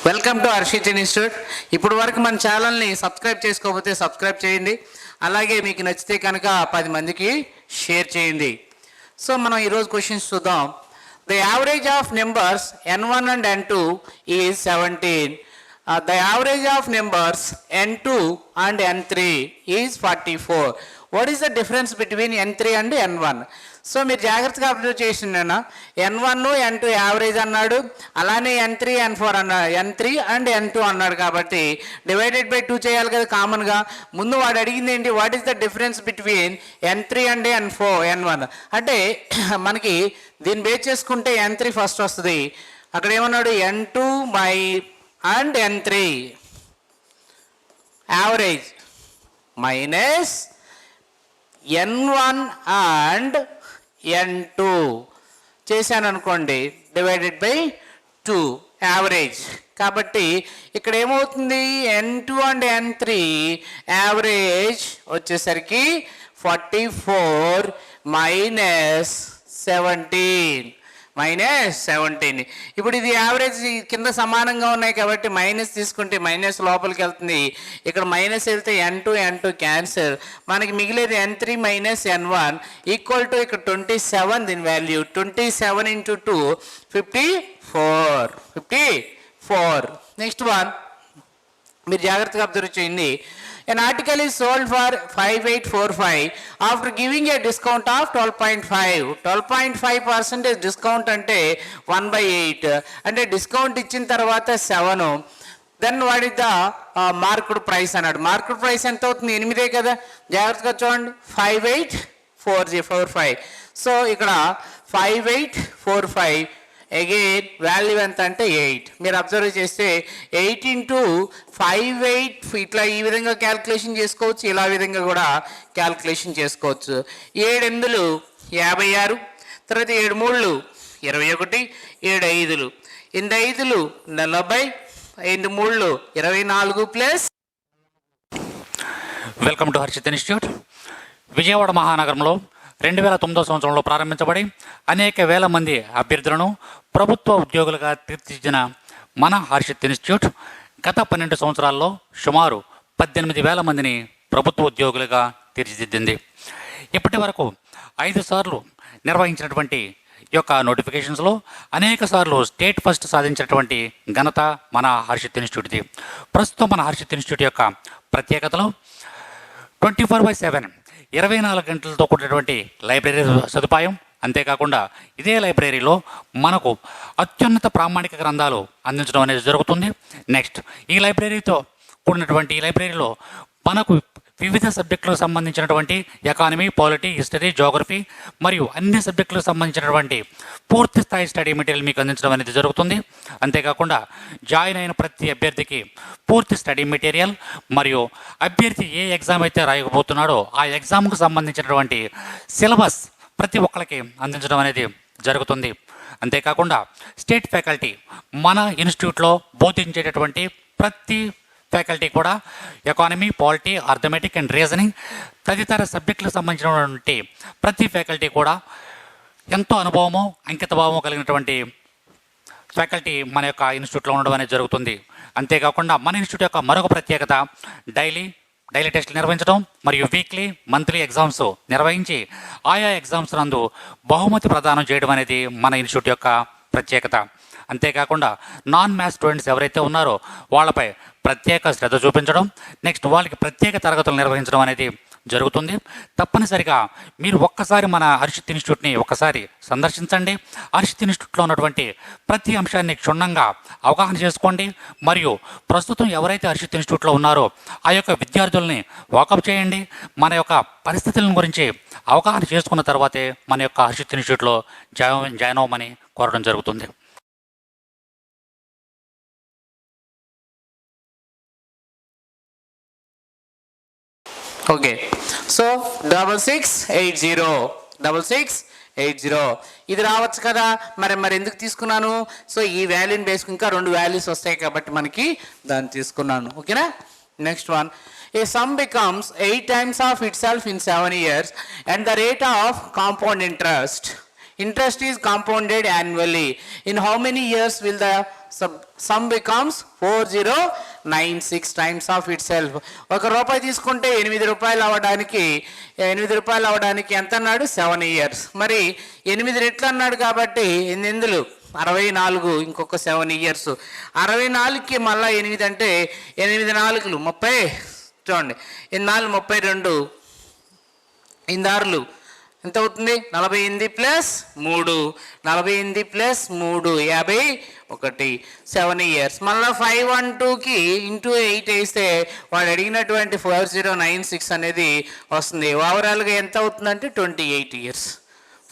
Welcome to Harshit institute. ఇప్పుడు వరకు మన ఛానల్ని సబ్స్క్రైబ్ చేసుకోకపోతే సబ్స్క్రైబ్ చేయండి. అలాగే మీకు నచ్చితే కనుక 10 మందికి షేర్ చేయండి. సో మనం ఈరోజు క్వశ్చన్స్ చూద్దాం. The average of numbers n1 and n2 is 17. The average of numbers n2 and n3 is 44. What is the difference between n3 and n1? So మీరు జాగ్రత్తగా అబ్జర్వ్ చేసిండేనా, n1 n2 యావరేజ్ అన్నాడు, అలానే n3 n4 అన్నాడు, n3 and n2 అన్నాడు. కాబట్టి divided by 2 చేయాలి కదా కామన్గా. ముందు వాడు అడిగింది ఏంటి, what is the difference between n3 and n1 అంటే మనకి దీన్ని బేస్ చేసుకుంటే n3 ఫస్ట్ వస్తుంది. అక్కడ ఏమన్నాడు, n2 and n3 average minus n1 and n2 చేశాను అనుకోండి, డివైడెడ్ బై 2 యావరేజ్. కాబట్టి ఇక్కడ ఏమవుతుంది, n2 అండ్ n3 యావరేజ్ వచ్చేసరికి 44 మైనస్ 17. ఇప్పుడు ఇది యావరేజ్ కింద సమానంగా ఉన్నాయి కాబట్టి మైనస్ తీసుకుంటే మైనస్ లోపలికి వెళ్తుంది. ఇక్కడ మైనస్ వెళ్తే n2 క్యాన్సల్, మనకి మిగిలేది n3 minus n1 equal to ఇక్కడ 27. దీని వాల్యూ 27 ఇంటూ 2 54. నెక్స్ట్ వన్ మీరు జాగ్రత్తగా అబ్జర్వ్ చేయండి. An article is sold for 5845 after giving a discount of 12.5. 12.5% discount అంటే 1/8 అంటే డిస్కౌంట్ ఇచ్చిన తర్వాత 7. Then what is the market price అన్నాడు. మార్కెట్ ప్రైస్ ఎంత అవుతుంది, 8 కదా. జాగ్రత్తగా చూడండి, 5845. సో ఇక్కడ 5845 అగైన్ వాల్యూ ఎంత అంటే 8. మీరు అబ్జర్వ్ చేస్తే 8 ఇంటూ 58 ఇట్లా ఈ విధంగా క్యాల్కులేషన్ చేసుకోవచ్చు, ఇలా విధంగా కూడా క్యాల్కులేషన్ చేసుకోవచ్చు. 7 8 56, తర్వాత 7 3 21, 7 5 8 5 40, 8 3 24 plus. Welcome to Harshit institute. Vijayawada మహానగరంలో 2009 సంవత్సరంలో ప్రారంభించబడి అనేక వేల మంది అభ్యర్థులను ప్రభుత్వ ఉద్యోగులుగా తీర్చిదిద్దిన మన హర్షిత్ ఇన్స్టిట్యూట్ గత 12 సంవత్సరాల్లో సుమారు 18,000 మందిని ప్రభుత్వ ఉద్యోగులుగా తీర్చిదిద్దింది. ఇప్పటి వరకు 5 సార్లు నిర్వహించినటువంటి ఈ యొక్క నోటిఫికేషన్స్లో అనేక సార్లు స్టేట్ ఫస్ట్ సాధించినటువంటి ఘనత మన హర్షిత్ ఇన్స్టిట్యూట్ది. ప్రస్తుతం మన హర్షిత్ ఇన్స్టిట్యూట్ యొక్క ప్రత్యేకతలు 24/7 24 గంటలతో కూడినటువంటి లైబ్రరీ సదుపాయం. అంతేకాకుండా ఇదే లైబ్రరీలో మనకు అత్యున్నత ప్రామాణిక గ్రంథాలు అందించడం అనేది జరుగుతుంది. నెక్స్ట్ ఈ లైబ్రరీతో కూడినటువంటి ఈ లైబ్రరీలో మనకు వివిధ సబ్జెక్టులకు సంబంధించినటువంటి ఎకానమీ, పాలిటీ, హిస్టరీ, జోగ్రఫీ మరియు అన్ని సబ్జెక్టులకు సంబంధించినటువంటి పూర్తి స్థాయి స్టడీ మెటీరియల్ మీకు అందించడం అనేది జరుగుతుంది. అంతేకాకుండా జాయిన్ అయిన ప్రతి అభ్యర్థికి పూర్తి స్టడీ మెటీరియల్ మరియు అభ్యర్థి ఏ ఎగ్జామ్ అయితే రాయకపోతున్నాడో ఆ ఎగ్జామ్కు సంబంధించినటువంటి సిలబస్ ప్రతి ఒక్కరికి అందించడం అనేది జరుగుతుంది. అంతేకాకుండా స్టేట్ ఫ్యాకల్టీ మన ఇన్స్టిట్యూట్లో బోధించేటటువంటి ప్రతి ఫ్యాకల్టీ కూడా economy, polity, arithmetic and reasoning తదితర సబ్జెక్టులకు సంబంధించినటువంటి ప్రతి ఫ్యాకల్టీ కూడా ఎంతో అనుభవము, అంకితభావము కలిగినటువంటి ఫ్యాకల్టీ మన యొక్క ఇన్స్టిట్యూట్లో ఉండడం అనేది జరుగుతుంది. అంతేకాకుండా మన ఇన్స్టిట్యూట్ యొక్క మరొక ప్రత్యేకత డైలీ టెస్టులు నిర్వహించడం మరియు వీక్లీ, మంత్లీ ఎగ్జామ్స్ నిర్వహించి ఆయా ఎగ్జామ్స్ నందు బహుమతి ప్రదానం చేయడం అనేది మన ఇన్స్టిట్యూట్ యొక్క ప్రత్యేకత. అంతేకాకుండా నాన్ మ్యాథ్స్ స్టూడెంట్స్ ఎవరైతే ఉన్నారో వాళ్ళపై ప్రత్యేక శ్రద్ధ చూపించడం, నెక్స్ట్ వాళ్ళకి ప్రత్యేక తరగతులు నిర్వహించడం అనేది జరుగుతుంది. తప్పనిసరిగా మీరు ఒక్కసారి మన హర్షిత్ ఇన్స్టిట్యూట్ని ఒకసారి సందర్శించండి. హర్షిత్ ఇన్స్టిట్యూట్లో ఉన్నటువంటి ప్రతి అంశాన్ని క్షుణ్ణంగా అవగాహన చేసుకోండి. మరియు ప్రస్తుతం ఎవరైతే హర్షిత్ ఇన్స్టిట్యూట్లో ఉన్నారో ఆ యొక్క విద్యార్థుల్ని వాకప్ చేయండి. మన యొక్క పరిస్థితుల గురించి అవగాహన చేసుకున్న తర్వాతే మన యొక్క హర్షిత్ ఇన్స్టిట్యూట్లో జాయిన్ అవ్వమని కోరడం జరుగుతుంది. ఓకే, సో 6680 ఇది రావచ్చు కదా. మరి ఎందుకు తీసుకున్నాను, సో ఈ వాల్యూని బేస్ ఇంకా 2 వాల్యూస్ వస్తాయి కాబట్టి మనకి దాన్ని తీసుకున్నాను. ఓకేనా. Next one, a sum becomes 8 times of itself in 7 years and the rate of compound interest Interest is compounded annually. In how many years will the sum becomes 4096 times of itself. ఒక రూపాయి తీసుకుంటే 8 రూపాయలు అవ్వడానికి ఎంత అన్నాడు? 7 years. మరి 8 రెట్లు అన్నాడు కాబట్టి 8 64, ఇంకొక 7 years. 64కి మళ్ళీ 8 అంటే 8 4 30, చూడండి 8 32, 8 ఎంత అవుతుంది? 48 ప్లస్ 3, 48 ప్లస్ 3 51, 7 years. మళ్ళీ 512కి ఇంటూ 8 వేస్తే వాడు అడిగినటువంటి 4096 అనేది వస్తుంది. ఓవరాల్గా ఎంత అవుతుందంటే 28 years.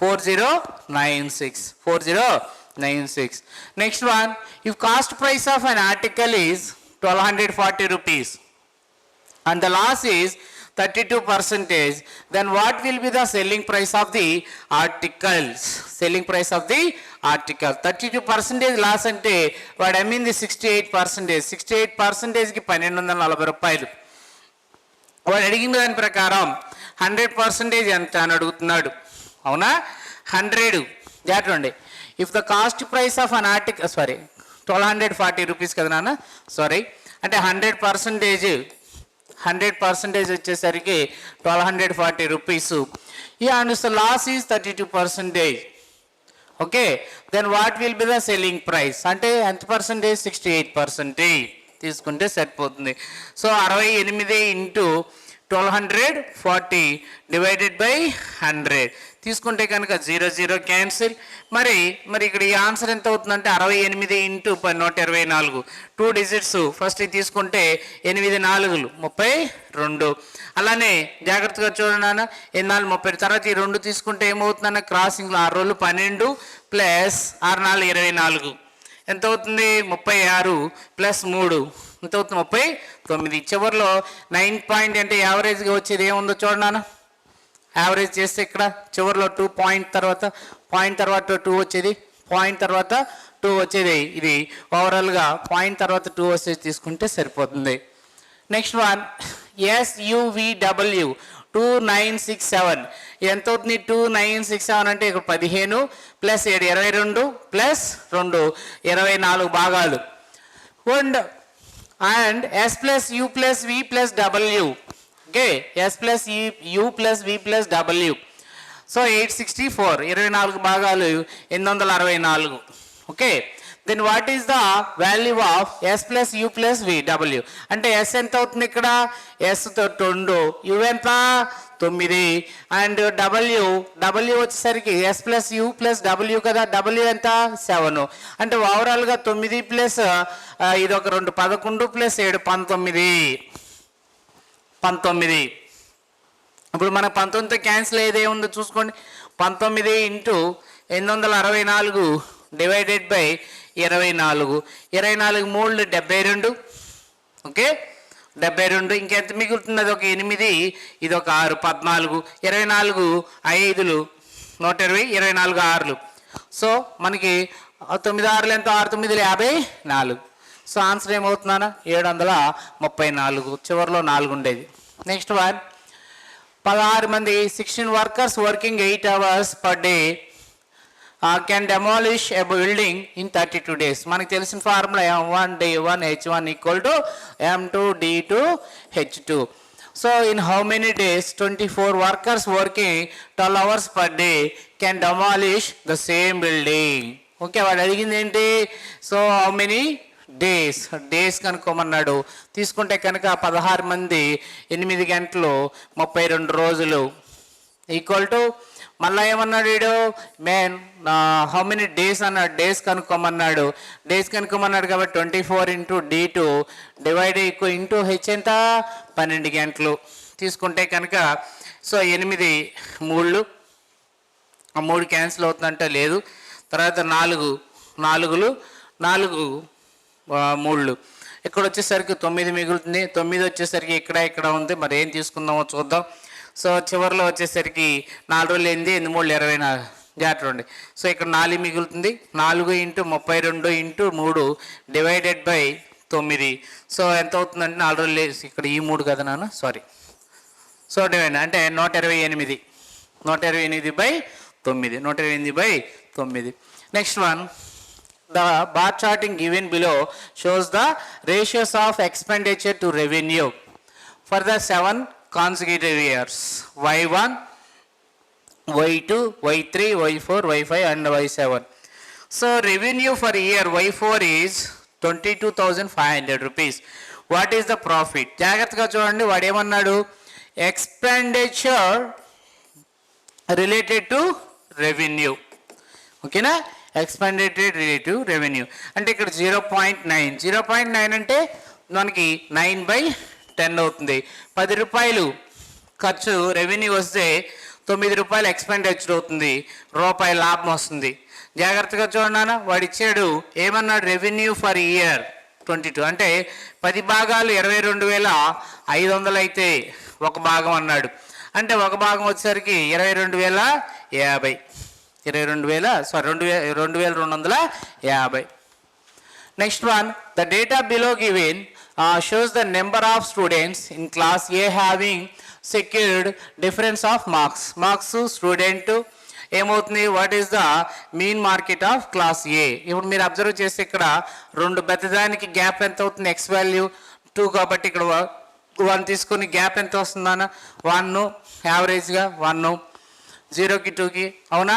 4096. Next one, if cost price of an article is 1240 rupees and the loss is 32%, then what will be the selling price of the articles? Selling price of the article 32% loss అంటే వాడు అమ్మింది 68%. 68%కి 1240 రూపాయలు. వాడు అడిగిన దాని ప్రకారం 100% ఎంత అని అడుగుతున్నాడు, అవునా? 100 జాగ్రత్త. If the cost price of an article 1240 rupees కదా నాన్న, అంటే 100% వచ్చేసరికి 1240 rupees. And loss is 32%. Okay, then what will be the selling price అంటే ఎంత పర్సంటేజ్? 68% తీసుకుంటే సరిపోతుంది. సో 68 ఇంటూ 1240 డివైడెడ్ బై 100 తీసుకుంటే కనుక 0 0 క్యాన్సిల్. మరి ఇక్కడ ఈ ఆన్సర్ ఎంత అవుతుందంటే 68 ఇంటూ 124, 2 digits. ఫస్ట్ తీసుకుంటే 8 4 32. అలానే జాగ్రత్తగా చూడండి నాన్న, 8 4 30. తర్వాత ఈ 2 తీసుకుంటే ఏమవుతుందన్న క్రాసింగ్లో 6 రోజులు 12 ప్లస్ 6 4 24 ఎంత అవుతుంది? 36 ప్లస్ 3 ఎంత అవుతుంది? 39. చివరిలో 9 పాయింట్ అంటే యావరేజ్గా వచ్చేది ఏముందో చూడనా. యావరేజ్ చేస్తే ఇక్కడ చివరిలో 2 పాయింట్ తర్వాత 2 వచ్చేది, పాయింట్ తర్వాత 2 వచ్చేది. ఇది ఓవరాల్గా పాయింట్ తర్వాత 2 వచ్చేది తీసుకుంటే సరిపోతుంది. నెక్స్ట్ వన్, SUVW 2967 ఎంత అవుతుంది? 2967 అంటే ఇక్కడ 15 ప్లస్ 7 22 ప్లస్ 2 24 భాగాలు. And S plus U plus V plus W. Okay, S plus U plus V plus W. So 864, 24 భాగాలు 864. Okay, then what is the value of S plus U plus V W అంటే S ఎంత అవుతుంది? ఇక్కడ S తో 2, U ఎంత? 9, and W వచ్చేసరికి S plus U plus W కదా, W ఎంత? 7. అంటే ఓవరాల్గా 9 ప్లస్ ఇది ఒక 2 11 ప్లస్ 7 19. ఇప్పుడు మన 19తో క్యాన్సిల్ అయ్యేది ఏముందో చూసుకోండి. 19 ఇంటూ 864 డివైడెడ్ బై 24. 24 3 72. ఓకే, 72. ఇంకెంత మిగులుతుంది? అది ఒక 8, ఇది ఒక 6 14. 24 5 120, 24 6. సో మనకి 9 6 ఎంత? 6 9 54. సో ఆన్సర్ ఏమవుతుందా? 734. చివరిలో 4 ఉండేది. నెక్స్ట్ వన్, 16 మంది 16 workers working 8 hours per day can demolish a building in 32 days. మనకు తెలిసిన formula M1 D1 H1 equal to M2 D2 H2. So in how many days 24 workers working 12 hours per day can demolish the same building? Okay, వాడు అడిగింది ఏంటి? So how many days కనుక్కోమన్నాడు. తీసుకుంటే కనుక 16 మంది 8 గంటలు 32 రోజులు ఈక్వల్ టు మళ్ళీ ఏమన్నాడు వీడు? హౌ మెనీ డేస్ అన్నాడు, డేస్ కనుక్కోమన్నాడు. కాబట్టి 24 into D2 divide into H ఎంత? 12 గంటలు తీసుకుంటే కనుక సో 8 3 క్యాన్సిల్ అవుతుందంటే లేదు. తర్వాత 4 3 ఇక్కడ వచ్చేసరికి 9 మిగులుతుంది. 9 వచ్చేసరికి ఇక్కడ ఉంది. మరి ఏం తీసుకుందామో చూద్దాం. సో చివరిలో వచ్చేసరికి 4 రోజులు 8 3 24 జాగ్రత్త. సో ఇక్కడ 4 మిగులుతుంది. 4 into 32 into 3 divided by 9. So ఎంత అవుతుందంటే 4 రోజులు ఇక్కడ ఈ 3 కదా నాన్న, సారీ. సో డివైడ్ అంటే 128 by 9. 128/9. Next one. The bar charting given below shows the ratios of expenditure to revenue for the 7 consecutive years. Y1, Y2, Y3, Y4, Y5 and Y7. So revenue for year Y4 is 22,500 rupees. What is the profit? జాగ్రత్తగా చూడండి, వాడు ఏమన్నాడు, expenditure related to revenue. ఓకేనా, expenditure relative revenue అంటే ఇక్కడ 0.9. 0.9 అంటే మనకి 9/10 అవుతుంది. 10 రూపాయలు ఖర్చు రెవెన్యూ వస్తే 9 రూపాయలు ఎక్స్పెండిచర్ అవుతుంది, రూపాయి లాభం వస్తుంది. జాగ్రత్తగా చూడన్నా, వాడు ఇచ్చాడు ఏమన్నాడు, రెవెన్యూ ఫర్ ఇయర్ 22 అంటే 10 భాగాలు 22,500 అయితే ఒక భాగం అన్నాడు. అంటే ఒక భాగం వచ్చేసరికి 22,050. 22,250. Next one, the data below given shows the number of students in class A having secured difference of marks. Marks student ఏమవుతుంది, what is the mean market of class A. ఇప్పుడు మీరు అబ్జర్వ్ చేస్తే ఇక్కడ రెండు పెద్దదానికి గ్యాప్ ఎంత అవుతుంది, X value 2 కాబట్టి ఇక్కడ 1 తీసుకొని గ్యాప్ ఎంత వస్తుందన్న 1, యావరేజ్గా 1, 0కి 2కి అవునా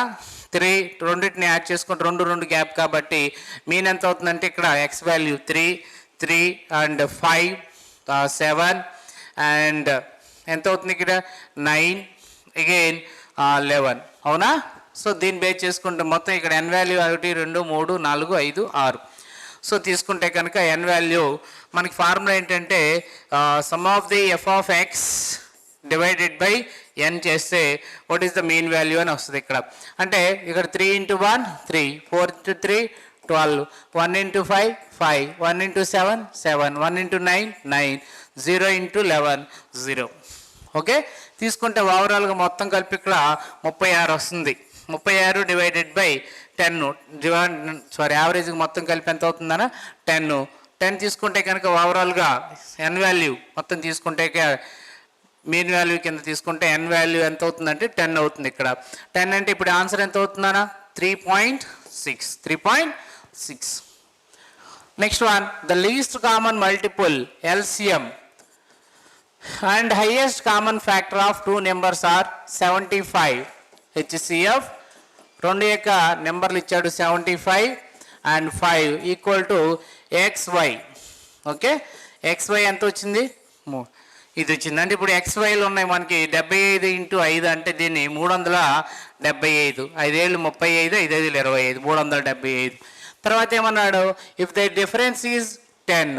3, రెండింటిని యాడ్ చేసుకుంటే 2 గ్యాప్ కాబట్టి మీన్ ఎంత అవుతుందంటే ఇక్కడ ఎక్స్ వాల్యూ 3 అండ్ 5 7 అండ్ ఎంత అవుతుంది ఇక్కడ 9 అగైన్ 11 అవునా. సో దీన్ని బేస్ చేసుకుంటే మొత్తం ఇక్కడ ఎన్ వాల్యూ 1 2 3 4 5 6. సో తీసుకుంటే కనుక ఎన్ వాల్యూ మనకి ఫార్ములా ఏంటంటే sum of the F of X divided by N చేస్తే what is the mean value అని వస్తుంది ఇక్కడ. అంటే ఇక్కడ 3 × 1 3, 4 × 3 12, 1 × 5 5, 1 × 7 7, 1 × 9 9, 0 × 11 0. ఓకే, తీసుకుంటే ఓవరాల్గా మొత్తం కలిపి ఇక్కడ 36 వస్తుంది. 36 డివైడెడ్ బై 10 యావరేజ్గా మొత్తం కలిపి ఎంత అవుతుందన్న 10 తీసుకుంటే కనుక ఓవరాల్గా ఎన్ వాల్యూ మొత్తం తీసుకుంటే మీన్ వాల్యూ కింద తీసుకుంటే ఎన్ వాల్యూ ఎంత అవుతుందంటే 10 అవుతుంది. ఇక్కడ 10 అంటే ఇప్పుడు ఆన్సర్ ఎంత అవుతుందన్న 3.6. Next one, the least common multiple LCM and highest common factor of two numbers are 75. HCF రెండు యొక్క నెంబర్లు ఇచ్చాడు 75 and 5 equal to XY. Okay, XY ఎంత వచ్చింది, ఇది వచ్చింది. అంటే ఇప్పుడు XYలు ఉన్నాయి మనకి 75 × 5 అంటే దీన్ని 375. 5 ఏళ్ళు 35, 5 5 25, 375. తర్వాత ఏమన్నాడు, if the difference is 10,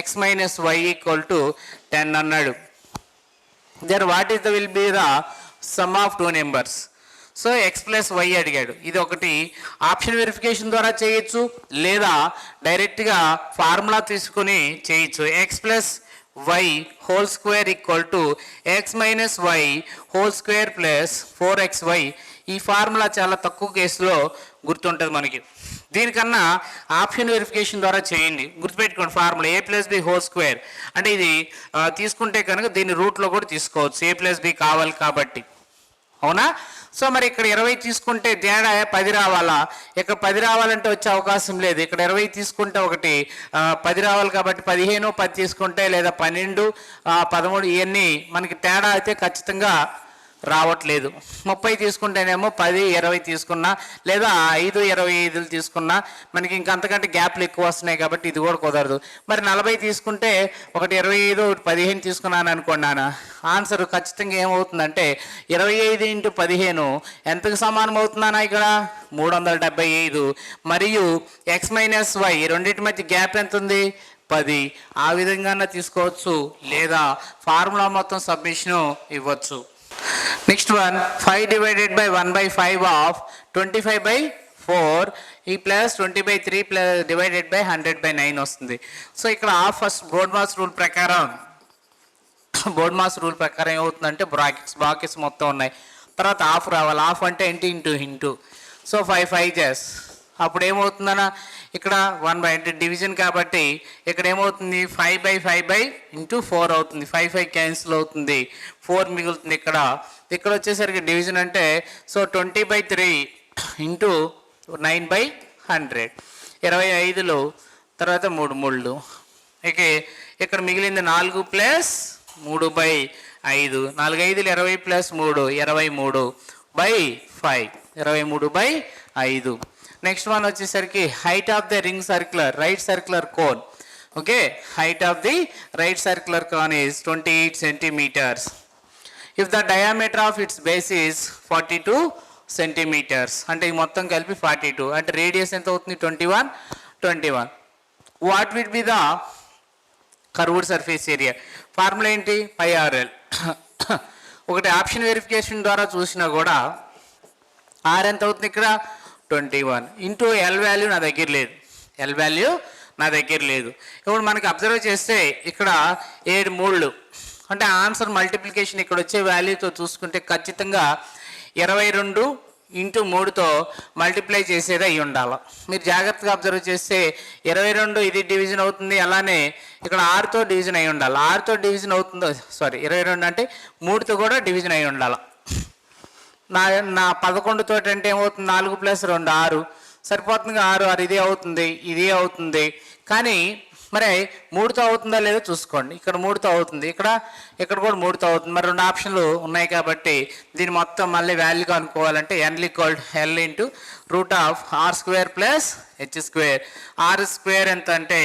x minus Y equal to 10 అన్నాడు. Then what is the will be the sum of two numbers. So X plus Y అడిగాడు. ఇది ఒకటి ఆప్షన్ వెరిఫికేషన్ ద్వారా చేయొచ్చు, లేదా డైరెక్ట్గా ఫార్ములా తీసుకొని చేయొచ్చు. X plus Y whole square equal to X minus Y whole square plus 4xy. ఈ ఫార్ములా చాలా తక్కువ కేసులో గుర్తుంటుంది మనకి. దీనికన్నా ఆప్షన్ వెరిఫికేషన్ ద్వారా చేయండి. గుర్తుపెట్టుకోండి formula a + b whole square అంటే ఇది తీసుకుంటే కనుక దీన్ని రూట్లో కూడా తీసుకోవచ్చు, a + b కావాలి కాబట్టి, అవునా. సో మరి ఇక్కడ 20 తీసుకుంటే తేడా 10 రావాలా, ఇక్కడ 10 రావాలంటే వచ్చే అవకాశం లేదు. ఇక్కడ 20 తీసుకుంటే ఒకటి 10 రావాలి కాబట్టి 15 10 తీసుకుంటే లేదా 12 13 ఇవన్నీ మనకి తేడా అయితే ఖచ్చితంగా రావట్లేదు. 30 తీసుకుంటేనేమో 10 20 తీసుకున్నా లేదా 5 25 తీసుకున్నా మనకి ఇంకా అంతకంటే గ్యాప్లు ఎక్కువ వస్తున్నాయి కాబట్టి ఇది కూడా కుదరదు. మరి 40 తీసుకుంటే ఒకటి 25 ఒకటి 15 తీసుకున్నాను అనుకున్నాను. ఆన్సర్ ఖచ్చితంగా ఏమవుతుందంటే 25 × 15 ఎంతకు సమానం అవుతుందన్నా ఇక్కడ 375. మరియు ఎక్స్ మైనస్ వై రెండింటి మధ్య గ్యాప్ ఎంత ఉంది 10. ఆ విధంగా తీసుకోవచ్చు, లేదా ఫార్ములా మొత్తం సబ్మిషను ఇవ్వచ్చు. Next one, 5 divided by 1/5 of 25/4 ఈ ప్లస్ 20/3 ప్లస్ డివైడెడ్ బై 100/9 వస్తుంది. సో ఇక్కడ half first board mass rule ప్రకారం ఏమవుతుందంటే బ్రాకెట్స్ మొత్తం ఉన్నాయి, తర్వాత హాఫ్ రావాలి. హాఫ్ అంటే ఇంటూ. సో 5 5 5 అప్పుడు ఏమవుతుందన్నా ఇక్కడ 1 అంటే డివిజన్ కాబట్టి ఇక్కడ ఏమవుతుంది 5/5 ఇంటూ 4 అవుతుంది. 5 క్యాన్సిల్ అవుతుంది, 4 మిగులుతుంది. ఇక్కడ వచ్చేసరికి డివిజన్ అంటే సో 20/3 ఇంటూ 9/100, 25లో తర్వాత 3 3లు. ఇక్కడ మిగిలింది 4 ప్లస్ 3/5, 4 5 20 ప్లస్ 3 23/5, 23/5. నెక్స్ట్ వన్ వచ్చేసరికి height of the ring circular right circular cone. Okay, height of the right circular cone is 28 centimetres. If the diameter of its base is 42 centimetres, అంటే ఇది మొత్తం కలిపి 42, అంటే radius ఎంత అవుతుంది 21. What will be the curved surface area? Formula ఏంటి? πRL. ఒకటి option verification ద్వారా చూసినా కూడా ఆర్ ఎంత అవుతుంది ఇక్కడ 21 ఇంటూ ఎల్ వాల్యూ నా దగ్గర లేదు. ఇప్పుడు మనకి అబ్జర్వ్ చేస్తే ఇక్కడ 7 3లు, అంటే ఆన్సర్ మల్టిప్లికేషన్ ఇక్కడ వచ్చే వాల్యూతో చూసుకుంటే ఖచ్చితంగా 22 ఇంటూ 3తో మల్టిప్లై చేసేది అయి ఉండాలి. మీరు జాగ్రత్తగా అబ్జర్వ్ చేస్తే 22 ఇది డివిజన్ అవుతుంది, అలానే ఇక్కడ 6తో డివిజన్ అయి ఉండాలి. 6తో డివిజన్ అవుతుందో 22 అంటే 3తో కూడా డివిజన్ అయి ఉండాలి. నా 11 తోటి అంటే ఏమవుతుంది 4 + 2 6 సరిపోతుంది. 6 ఇదే అవుతుంది. కానీ మరి 3తో అవుతుందా లేదో చూసుకోండి. ఇక్కడ 3తో అవుతుంది, ఇక్కడ కూడా 3తో అవుతుంది. మరి 2 ఆప్షన్లు ఉన్నాయి కాబట్టి దీని మొత్తం మళ్ళీ వాల్యూ కనుక్కోవాలంటే n = L into √r² + h². r² ఎంత అంటే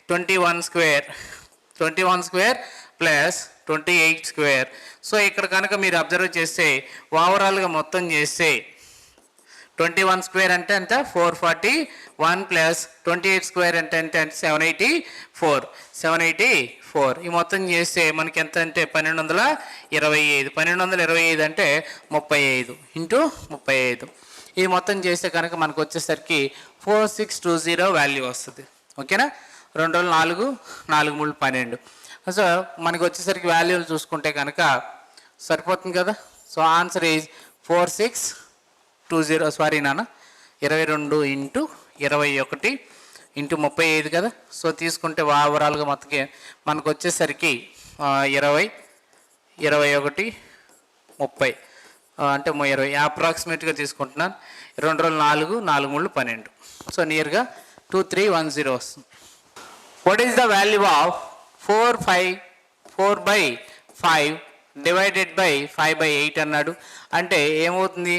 21² ప్లస్ 28². సో ఇక్కడ కనుక మీరు అబ్జర్వ్ చేస్తే ఓవరాల్గా మొత్తం చేస్తే 21² అంటే ఎంత 441 ప్లస్ 28² అంటే ఎంత 784. ఈ మొత్తం చేస్తే మనకి ఎంత అంటే 1225 అంటే 35 ఇంటూ 35. ఈ మొత్తం చేస్తే కనుక మనకు వచ్చేసరికి 4620 వాల్యూ వస్తుంది. ఓకేనా? 2 4 4 3 12. సో మనకి వచ్చేసరికి వాల్యూలు చూసుకుంటే కనుక సరిపోతుంది కదా. So answer is 4620. 22 into 21 into 35 కదా. సో తీసుకుంటే ఓవరాల్గా మొత్తం మనకు వచ్చేసరికి 20 21 30 అంటే 20 అప్రాక్సిమేట్గా తీసుకుంటున్నాను. 2 4 4 3 12. సో నియర్గా 2310 వస్తుంది. What is the value of 4/5 divided by 5/8 అన్నాడు. అంటే ఏమవుతుంది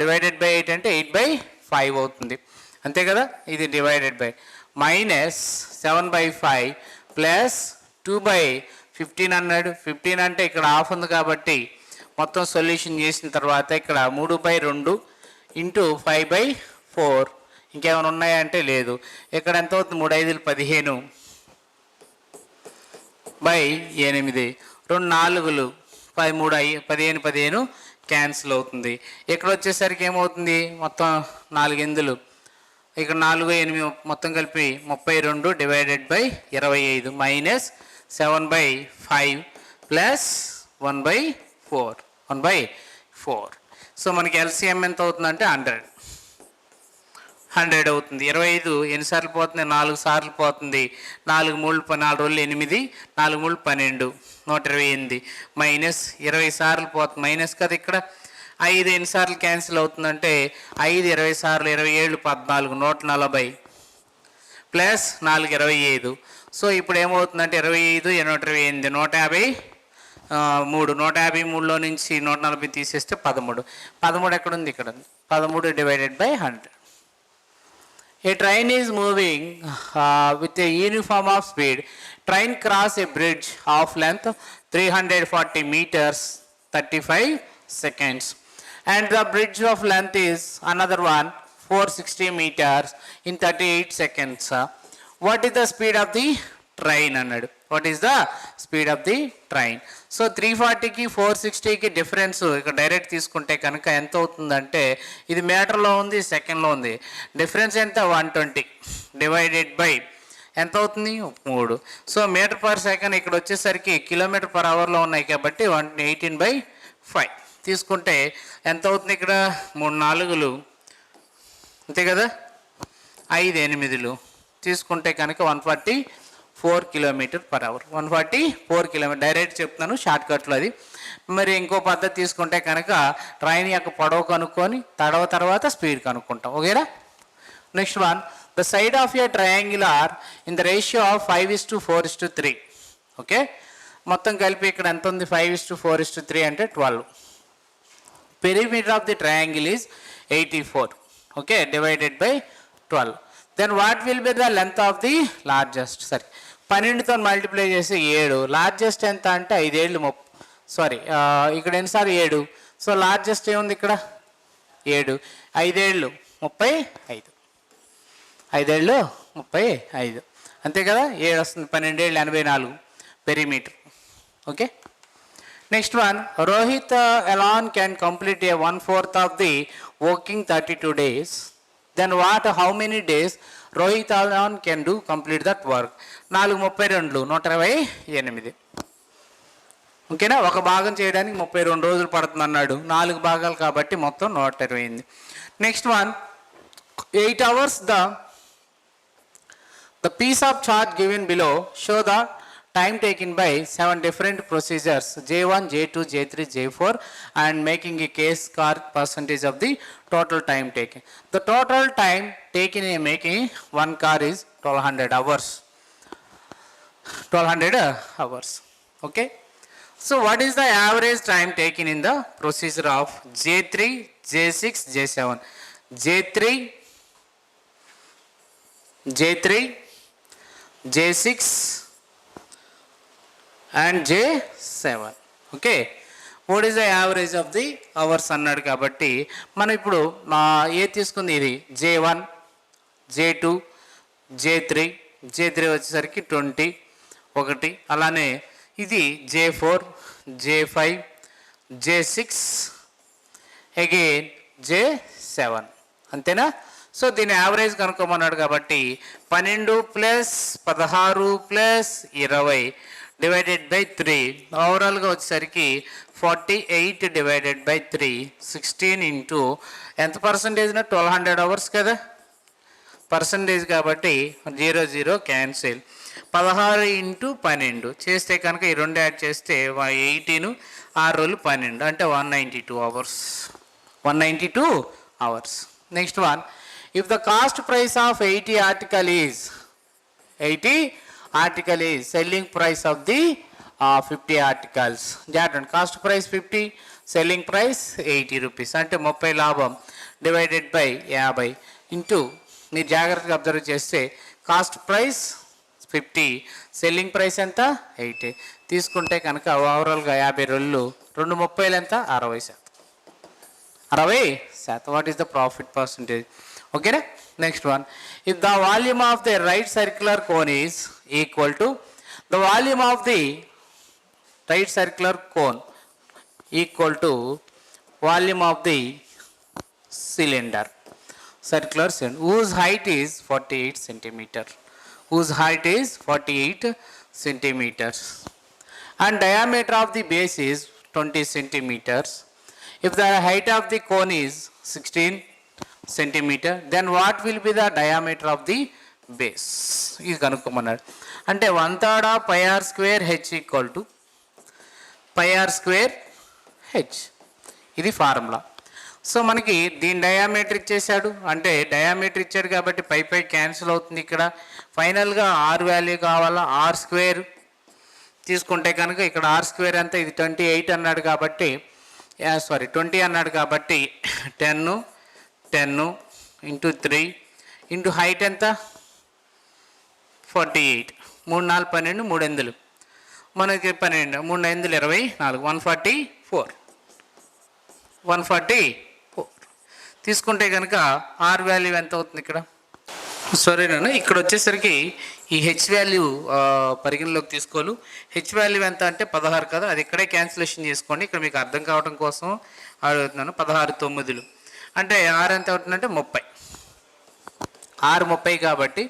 డివైడెడ్ బై 8 అంటే 8/5 అవుతుంది, అంతే కదా. ఇది డివైడెడ్ బై -7/5 ప్లస్ 2/15 అన్నాడు. 15 అంటే ఇక్కడ హాఫ్ ఉంది కాబట్టి మొత్తం సొల్యూషన్ చేసిన తర్వాత ఇక్కడ 3/2 ఇంటూ 5/4. ఇంకేమైనా ఉన్నాయంటే లేదు. ఇక్కడ ఎంత అవుతుంది 3 5 15 బై 8, 2 4 13 15 క్యాన్సిల్ అవుతుంది. ఇక్కడ వచ్చేసరికి ఏమవుతుంది మొత్తం 4 8, ఇక్కడ 4 8 మొత్తం కలిపి 32 డివైడెడ్ బై 25 -7/5 ప్లస్ 1/4. సో మనకి ఎల్సిఎం ఎంత అవుతుందంటే 100 అవుతుంది. 25 ఎన్నిసార్లు పోతుంది 4 సార్లు పోతుంది. 4 3 4 రోజులు 8, 4 3 12 128 -20 సార్లు పోతుంది. మైనస్ కదా ఇక్కడ 5 ఎన్నిసార్లు క్యాన్సిల్ అవుతుందంటే 5 20 సార్లు 27 14 140 ప్లస్ 4 25. సో ఇప్పుడు ఏమవుతుందంటే 25 128 153. 153లో నుంచి 140 తీసేస్తే 13 ఎక్కడ ఉంది? ఇక్కడ 13 divided by 100. A train is moving with a uniform of speed. Train cross a bridge of length 340 meters 35 seconds. And the bridge of length is another one 460 meters in 38 seconds. What is the speed of the train అన్నాడు. What is the speed of the train? So 340కి 460కి difference ఇక్కడ direct తీసుకుంటే కనుక ఎంత అవుతుందంటే ఇది మీటర్లో ఉంది, సెకండ్లో ఉంది. డిఫరెన్స్ ఎంత 120 డివైడెడ్ బై ఎంత అవుతుంది 3. సో మీటర్ పర్ సెకండ్ ఇక్కడ వచ్చేసరికి కిలోమీటర్ పర్ అవర్లో ఉన్నాయి కాబట్టి 18/5 తీసుకుంటే ఎంత అవుతుంది? ఇక్కడ 3 4 అంతే కదా 5 8 తీసుకుంటే కనుక 144 km/h. 144 km డైరెక్ట్ చెప్తున్నాను, షార్ట్ కట్లో అది. మరి ఇంకో పద్ధతి తీసుకుంటే కనుక ట్రైన్ యొక్క పొడవు కనుక్కొని తర్వాత స్పీడ్ కనుక్కుంటాం. ఓకేనా? Next one, the side of a triangular in the ratio of 5:4:3. Okay, మొత్తం కలిపి ఇక్కడ ఎంత ఉంది? 5:4:3 అంటే 12. Perimeter of the triangle is 84. Okay, divided by 12. Then what will be the length of the largest? సరే, 12తో మల్టిప్లై చేసి 7. లార్జెస్ట్ ఎంత అంటే 5 ఏళ్ళు ఇక్కడ ఎన్నిసార్లు 7. సో లార్జెస్ట్ ఏముంది ఇక్కడ? 7. 5 ఏళ్ళు 35. 5 ఏళ్ళు 35 అంతే కదా? 7 వస్తుంది. 12 ఏళ్ళు 84 perimeter. Okay, next one, Rohit alone can complete a 1/4 of the working 32 days. Then how many days Rohit alone can do complete that work? 4 32 128. ఓకేనా? ఒక భాగం చేయడానికి 32 రోజులు పడుతుంది అన్నాడు. 4 భాగాలు కాబట్టి మొత్తం 120. Next one, 8 hours the piece of chart given below show the time taken by 7 different procedures J1, J2, J3, J4 and making a case car percentage of the total time taken. The total time taken in making one car is 1200 hours. 1200 hours. Okay. So what is the average time taken in the procedure of J3, J6, J7? J3, J6 and J7. Okay, what is the average of the hours అన్నాడు. కాబట్టి మనం ఇప్పుడు ఏ తీసుకుంది? ఇది J1, J2, J3 వచ్చేసరికి 21. అలానే ఇది J4, J5, J6 again J7. అంతేనా? సో దీని యావరేజ్ కనుక్కోమన్నాడు. కాబట్టి 12 + 16 + 20 డివైడెడ్ బై 3. ఓవరాల్గా వచ్చేసరికి 48 డివైడెడ్ బై 3 16 ఇంటూ ఎంత పర్సంటేజ్? 1200 అవర్స్ కదా పర్సంటేజ్. కాబట్టి 0 0 క్యాన్సిల్. 16 ఇంటూ 12 చేస్తే కనుక ఈ 2 యాడ్ చేస్తే 18, 6 రోజులు 12 అంటే 192 hours. 192 hours. Next one, if the cost price of 80 article is selling price of the 50 articles. Jadon, cost price 50, selling price 80 rupees అంటే 30 లాభం డివైడెడ్ బై 50 ఇంటూ మీరు జాగ్రత్తగా అబ్జర్వ్ చేస్తే కాస్ట్ ప్రైస్ 50, సెల్లింగ్ ప్రైస్ ఎంత? 80 తీసుకుంటే కనుక ఓవరాల్గా 50 రోజులు 2 30 ఎంత? 60%. 60%. What is the profit percentage? ఓకేనా? Next one, if the volume of the right circular cone is equal to the volume of the right circular cone equal to volume of the cylinder, circular cylinder, whose height is 48 centimeter. Whose height is 48 centimeters. And diameter of the base is 20 centimeters. If the height of the cone is 16 centimeter, then what will be the diameter of the base? ఇది కనుక్కోమన్నాడు. అంటే 1/3 of pi r square h equal to pi r square h. ఇది formula. So మనకి దీని diameter ఇచ్చేసాడు. అంటే diameter ఇచ్చాడు కాబట్టి పై cancel అవుతుంది. ఇక్కడ ఫైనల్గా ఆర్ వాల్యూ కావాలా? ఆర్ స్క్వేర్ తీసుకుంటే కనుక ఇక్కడ ఆర్ స్క్వేర్ ఎంత? ఇది 28 అన్నాడు కాబట్టి 20 అన్నాడు కాబట్టి 10 ఇంటూ 3 ఇంటూ హైట్ ఎంత? 48. 3 4 12, 3 8 మనకి 12, 3 8 24, 144 తీసుకుంటే కనుక ఆర్ వాల్యూ ఎంత అవుతుంది ఇక్కడ? సరేనా, ఇక్కడ వచ్చేసరికి ఈ హెచ్ వాల్యూ పరిగణలోకి తీసుకోవాలి. హెచ్ వాల్యూ ఎంత అంటే 16 కదా, అది ఇక్కడే క్యాన్సిలేషన్ చేసుకోండి. ఇక్కడ మీకు అర్థం కావడం కోసం అడుగుతున్నాను. 16 9 అంటే ఆర్ ఎంత అవుతుందంటే 30. ఆర్ 30 కాబట్టి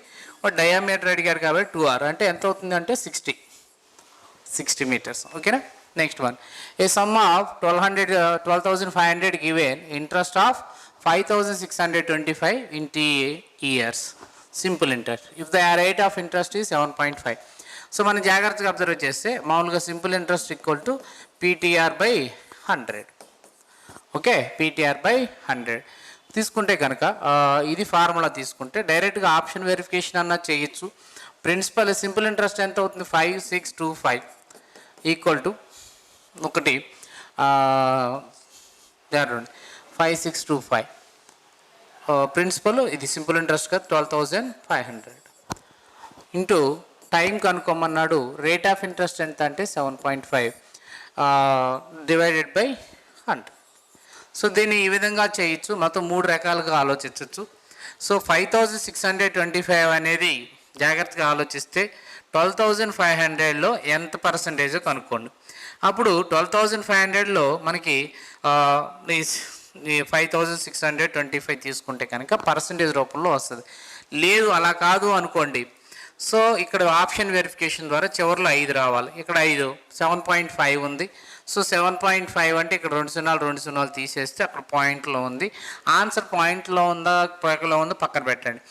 డయామీటర్ అడిగారు కాబట్టి 2r అంటే ఎంత అవుతుంది అంటే 60 మీటర్స్. ఓకేనా? Next one, A some of 12,500 given interest of 5,625 in 3 years. Simple interest. If the rate of interest is 7.5. So మనం జాగ్రత్తగా అబ్జర్వ్ చేస్తే మామూలుగా simple interest equal to PTR by 100. Okay, PTR by 100 తీసుకుంటే కనుక ఇది ఫార్ములా తీసుకుంటే డైరెక్ట్గా ఆప్షన్ వెరిఫికేషన్ అన్న చేయొచ్చు. ప్రిన్సిపల్ సింపుల్ ఇంట్రెస్ట్ ఎంత అవుతుంది? 5625 ఈక్వల్ టు ఒకటి 5625 ప్రిన్సిపల్, ఇది సింపుల్ ఇంట్రెస్ట్ కదా 12,500 ఇంటూ టైం కనుక్కోమన్నాడు. రేట్ ఆఫ్ ఇంట్రెస్ట్ ఎంత అంటే 7.5 డివైడెడ్ బై 100. సో దీన్ని ఈ విధంగా చేయొచ్చు. మొత్తం 3 రకాలుగా ఆలోచించవచ్చు. సో 5625 అనేది జాగ్రత్తగా ఆలోచిస్తే 12,500లో ఎంత పర్సంటేజ్ కనుక్కోండి. అప్పుడు 12,500లో మనకి 5625 తీసుకుంటే కనుక పర్సంటేజ్ రూపంలో వస్తుంది. లేదు అలా కాదు అనుకోండి. సో ఇక్కడ ఆప్షన్ వెరిఫికేషన్ ద్వారా చివరిలో 5 రావాలి. ఇక్కడ 5 7.5 ఉంది. సో 7.5 అంటే ఇక్కడ 2 సున్నాలు తీసేస్తే అక్కడ పాయింట్లో ఉంది. ఆన్సర్ పాయింట్లో ఉందా పక్కలో ఉందో పక్కన పెట్టండి.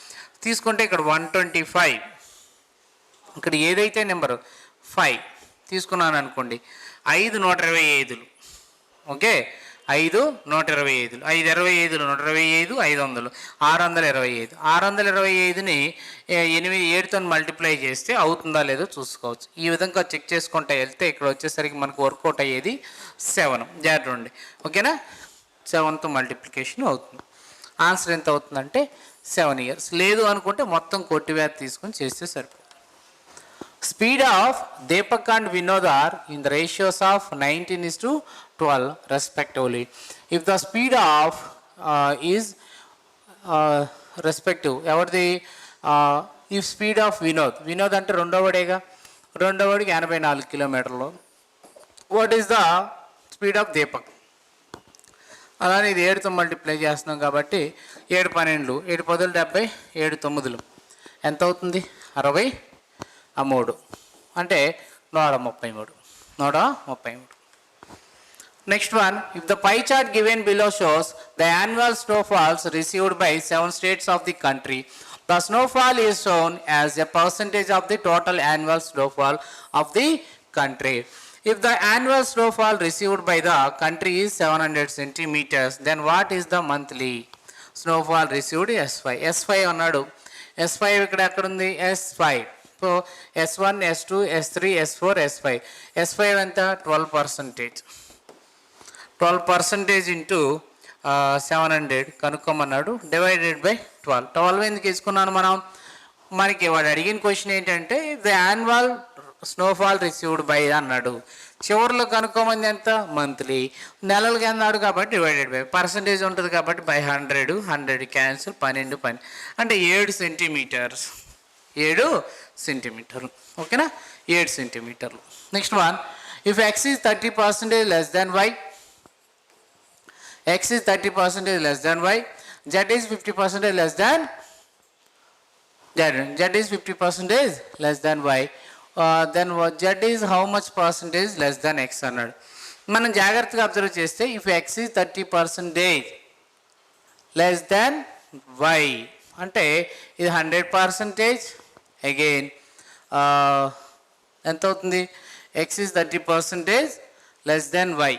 తీసుకుంటే ఇక్కడ 125, ఇక్కడ ఏదైతే నెంబరు 5 తీసుకున్నాను అనుకోండి. 5 125. ఓకే, 5 125, 5 25, 125, 500, 625. 625ని 7తో మల్టిప్లై చేస్తే అవుతుందా లేదో చూసుకోవచ్చు. ఈ విధంగా చెక్ చేసుకుంటే వెళ్తే ఇక్కడ వచ్చేసరికి మనకు వర్కౌట్ అయ్యేది 7. జాగ్రత్త. ఓకేనా, 7తో మల్టిప్లికేషన్ అవుతుంది. ఆన్సర్ ఎంత అవుతుందంటే 7 years. లేదు అనుకుంటే మొత్తం కొట్టివేత తీసుకొని చేస్తే సరిపోతుంది. Speed of Deepak and Vinod are in the ratios of 19:12 respectively. If the speed of is respective, ఎవరిది? if speed of Vinod అంటే రెండోవాడేగా, రెండోవాడికి 84 కిలోమీటర్లు. What is the speed of Deepak? అలానే ఇది 7తో మల్టిప్లై చేస్తున్నాం కాబట్టి 7 12, 7 10 70, 7 9 ఎంత అవుతుంది? 63 అంటే 133. Next one, if the pie chart given below shows the annual snowfalls received by 7 states of the country, the snowfall is shown as a percentage of the total annual snowfall of the country. If the annual snowfall received by the country is 700 centimeters, then what is the monthly snowfall received? S5. S5 అన్నాడు. S5 ఇక్కడ ఎక్కడ ఉంది? S5. So S1, S2, S3, S4, S5. S5 ఎంత? 12%. 12% into 700 కనుక్కోమన్నాడు. Divided by 12. 12 ఎందుకు తీసుకున్నాను మనం? మనకి వాడు అడిగిన క్వశ్చన్ ఏంటంటే the annual snowfall received by అన్నాడు. చివరిలో కనుక్కోమంది ఎంత? మంత్లీ. నెలలకి అన్నాడు కాబట్టి డివైడెడ్ బై పర్సంటేజ్ ఉంటుంది కాబట్టి బై 100. 100 క్యాన్సిల్. 12 అంటే 7 సెంటీమీటర్స్. 7 సెంటీమీటర్లు. ఓకేనా, 7 సెంటీమీటర్లు. Next one, if X is 30% less then Y, x is 30% less than y, z is 50% less than z is 50% less than y, then z is how much percentage less than x అన్నాడు. మనం జాగ్రత్తగా observe చేస్తే if x is 30% less than y అంటే ఇది 100%. Again ఎంత అవుతుంది? x is 30% less than y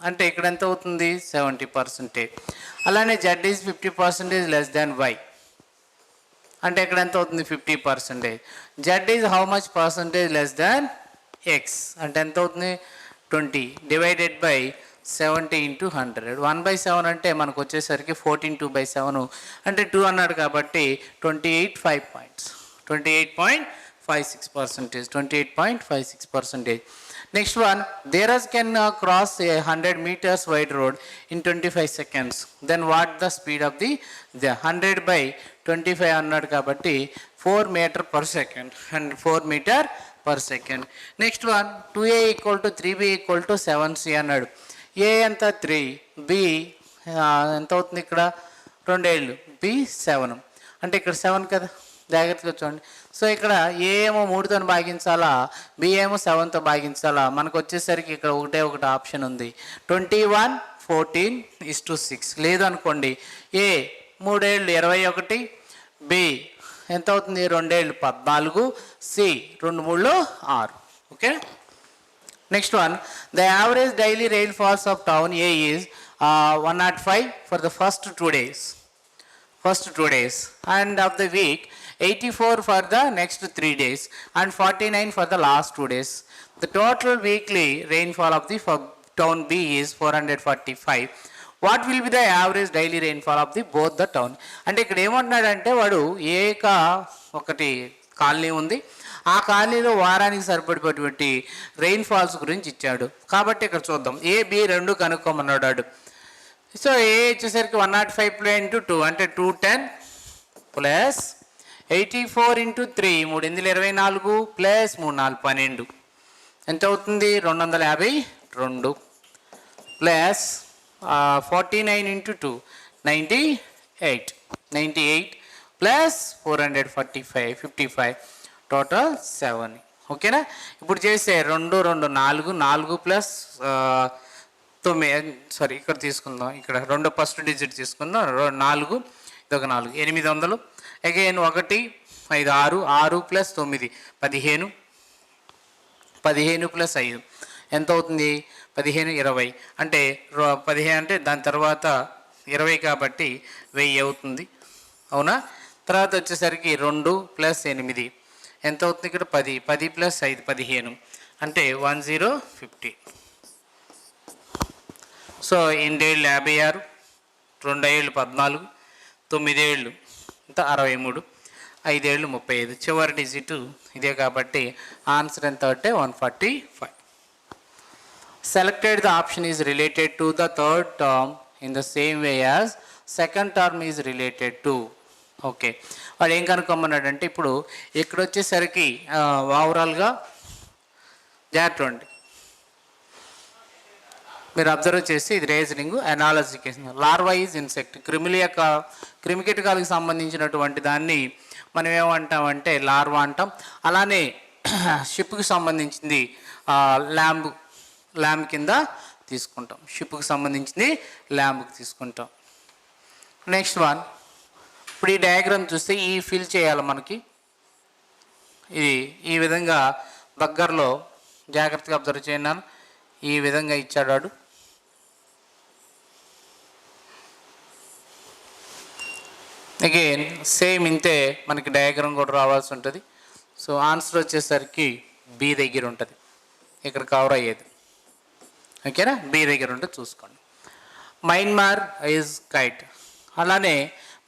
అంటే ఇక్కడ ఎంత అవుతుంది? 70%. అలానే z is 50% less than y అంటే ఇక్కడ ఎంత అవుతుంది? 50%. z is how much percentage less than x అంటే ఎంత అవుతుంది? 20 డివైడెడ్ బై 70 ఇంటూ 100. 1/7 అంటే మనకు వచ్చేసరికి 14 2/7 అంటే 2 అన్నాడు కాబట్టి 28 5 points. 28.56%. 28.56%. Next one, Dheeraj can cross a 100 meters wide road in 25 seconds. Then what the speed of the 100 by 25 అన్నాడు కాబట్టి 4 meter per second and 4 meter per second. Next one, 2a equal to 3b equal to 7c అన్నాడు. a ఎంత? 3, b ఎంత అవుతుంది? ఇక్కడ 2 b 7 అంటే ఇక్కడ 7 కదా, జాగ్రత్తగా చూడండి. సో ఇక్కడ ఏ ఏమో 3తో భాగించాలా, బి ఏమో 7తో భాగించాలా. మనకు వచ్చేసరికి ఇక్కడ ఒకటే ఆప్షన్ ఉంది, 21 14:6. లేదు అనుకోండి, ఏ 3 21, బి ఎంత అవుతుంది? 2 ఏళ్ళు 14, C 2 3 6. Okay. Next one, the average daily rainfalls of town A is 105 for the first 2 days. First 2 days, and of the week 84 for the next 3 days, and 49 for the last 2 days. The total weekly rainfall of the town B is 445. What will be the average daily rainfall of the both the town? అంటే ఇక్కడ ఏమంటున్నాడంటే వాడు ఒకటి colony ఉంది, ఆ కాలనీలో వారానికి సరిపడేటువంటి rainfalls గురించి ఇచ్చాడు. కాబట్టి ఇక్కడ చూద్దాం, ఏ బి రెండు కనుక్కోమన్నాడు. సో ఏ వచ్చేసరికి 105 × 2 అంటే 210 ప్లస్ 84 × 3 3 8 24 ప్లస్ 3 4 12 ఎంత అవుతుంది? 252 ప్లస్ 49 × 2 98 ప్లస్ 445 55 టోటల్ 7. ఓకేనా? ఇప్పుడు చేసే 2 2 4 4 ప్లస్ 9, సారీ ఇక్కడ తీసుకుందాం, ఇక్కడ 2 ఫస్ట్ డిజిట్ తీసుకుందాం, 4 ఇదొక 4 800, అగైన్ 1 5 6 6 ప్లస్ 9 15 15 ప్లస్ 5 ఎంత అవుతుంది? 15 20 అంటే 15 అంటే దాని తర్వాత 20 కాబట్టి 1000 అవుతుంది. అవునా? తర్వాత వచ్చేసరికి 2 ప్లస్ 8 ఎంత అవుతుంది? ఇక్కడ 10 10 ప్లస్ 5 15 అంటే 1050. సో 8 ఏళ్ళు 56, 2 ఏళ్ళు 14, 9 ఏళ్ళు ఇంత 63, 5 ఏళ్ళు 35, చివరి డిజిట్ ఇదే కాబట్టి ఆన్సర్ ఎంత అంటే 145. Selected the option is related to the third term in the same way as second term is related to. Okay, వాడు ఏం కనుక్కోమన్నాడంటే ఇప్పుడు ఇక్కడ వచ్చేసరికి ఓవరాల్గా జాగ్రత్త మీరు అబ్జర్వ్ చేసి ఇది రీజనింగ్ అనాలజికేషన్. లార్వా ఈజ్ ఇన్సెక్ట్, క్రిమికీటకాలకు సంబంధించినటువంటి దాన్ని మనం ఏమంటామంటే లార్వా అంటాం. అలానే షిప్కి సంబంధించింది ల్యాంబ్ కింద తీసుకుంటాం, షిప్కి సంబంధించింది ల్యాంబ్కి తీసుకుంటాం. నెక్స్ట్ వన్, ఇప్పుడు ఈ డయాగ్రామ్ చూస్తే ఈ ఫిల్ చేయాలి మనకి. ఇది ఈ విధంగా దగ్గరలో జాగ్రత్తగా అబ్జర్వ్ చేయండి. ఈ విధంగా ఇచ్చాడు వాడు. అగైన్ సేమ్ ఇంతే మనకి డయాగ్రామ్ కూడా రావాల్సి ఉంటుంది. సో ఆన్సర్ వచ్చేసరికి బి దగ్గర ఉంటుంది, ఇక్కడ కవర్ అయ్యేది. ఓకేనా? బి దగ్గర ఉంటే చూసుకోండి. మయన్మార్ ఈజ్ కైట్, అలానే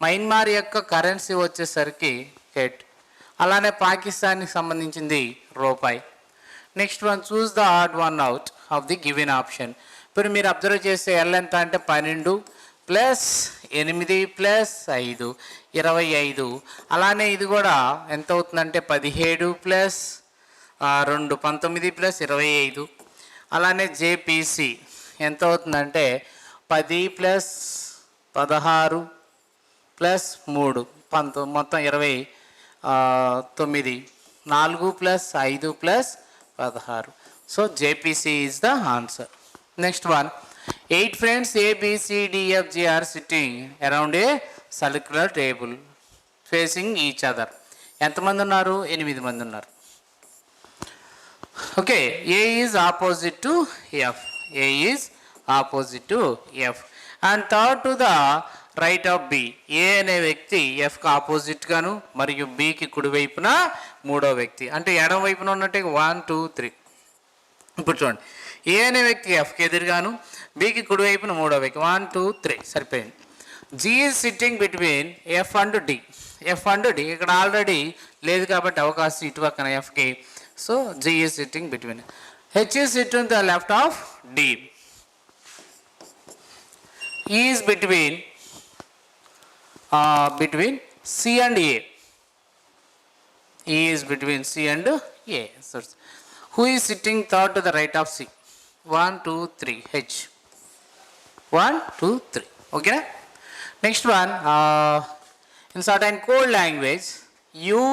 మయన్మార్ యొక్క కరెన్సీ వచ్చేసరికి కెట్, అలానే పాకిస్తాన్కి సంబంధించింది రూపాయి. Next one, choose the odd one out of the given option. ఇప్పుడు మీరు అబ్జర్వ్ చేస్తే ఎల్ ఎంత అంటే 12 ప్లస్ 8 ప్లస్ 5 25. అలానే ఇది కూడా ఎంత అవుతుందంటే 17 ప్లస్ 2 19 ప్లస్ 25. అలానే జేపీసీ ఎంత అవుతుందంటే 10 ప్లస్ 16 ప్లస్ 3 19 మొత్తం 29 4 plus 5 plus 16. So JPC is the answer. Next one, 8 friends A, B, C, D, F, G are sitting around a circular table facing each other. ఎంతమంది ఉన్నారు? 8 మంది ఉన్నారు. Okay, A is opposite to F. A is opposite to F and third to the right of B. A అనే వ్యక్తి ఎఫ్కి opposite గాను మరియు బికి కుడివైపున మూడో వ్యక్తి, అంటే ఎడమ వైపున ఉన్నట్టే 1 2 3. ఇప్పుడు చూడండి, ఏ అనే వ్యక్తి ఎఫ్కి ఎదురుగాను బికి కుడివైపున మూడో వ్యక్తి 1 2 3 సరిపోయింది. G is sitting between F and D. F and D ఇక్కడ ఆల్రెడీ లేదు కాబట్టి అవకాశం ఇటు పక్కన ఎఫ్కి. So G is sitting between. H is sitting the left of D. E is between C and A. E is between C and A. So, who is sitting third to the right of C? 1 2 3 H. 1 2 3. Okay. Next one, in certain code language, U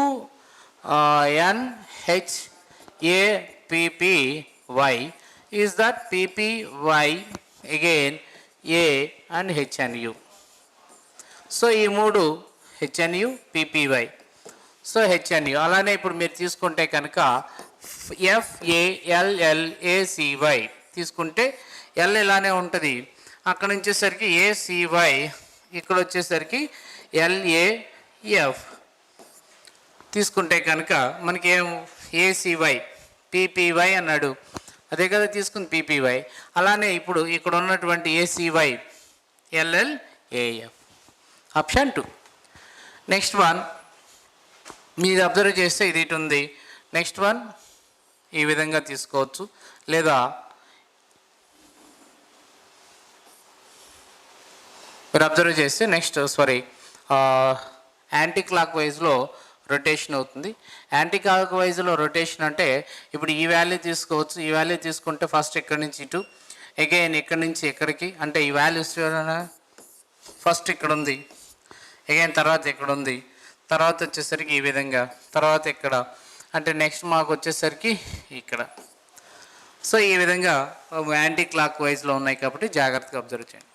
N H A P P Y is that P P Y again A and H and U. So ఈ మూడు హెచ్ఎన్యు పిపివై so హెచ్ఎన్యు. అలానే ఇప్పుడు మీరు తీసుకుంటే కనుక FALLACY తీసుకుంటే L ఇలానే ఉంటుంది. అక్కడ నుంచి వచ్చేసరికి ACY, ఇక్కడ వచ్చేసరికి LAF తీసుకుంటే కనుక మనకి ఏం ACY PPY అన్నాడు, అదే కదా తీసుకుంది PPY. అలానే ఇప్పుడు ఇక్కడ ఉన్నటువంటి ACY LLAF, option 2. Next one మీరు అబ్జర్వ్ చేస్తే ఇది ఇటు ఉంది. నెక్స్ట్ వన్ ఈ విధంగా తీసుకోవచ్చు, లేదా మీరు అబ్జర్వ్ చేస్తే నెక్స్ట్ యాంటీ క్లాక్ వైజ్లో రొటేషన్ అవుతుంది. యాంటీ క్లాక్ వైజ్లో రొటేషన్ అంటే ఇప్పుడు ఈ వాల్యూ తీసుకోవచ్చు. ఈ వాల్యూ తీసుకుంటే ఫస్ట్ ఇక్కడి నుంచి ఇటు, అగైన్ ఇక్కడి నుంచి ఇక్కడికి, అంటే ఈ వాల్యూస్ ఫస్ట్ ఇక్కడ ఉంది, అగైన్ తర్వాత ఇక్కడ ఉంది, తర్వాత వచ్చేసరికి ఈ విధంగా, తర్వాత ఇక్కడ, అంటే నెక్స్ట్ మాకు వచ్చేసరికి ఇక్కడ. సో ఈ విధంగా యాంటీ క్లాక్ వైజ్లో ఉన్నాయి కాబట్టి జాగ్రత్తగా అబ్జర్వ్ చేయండి.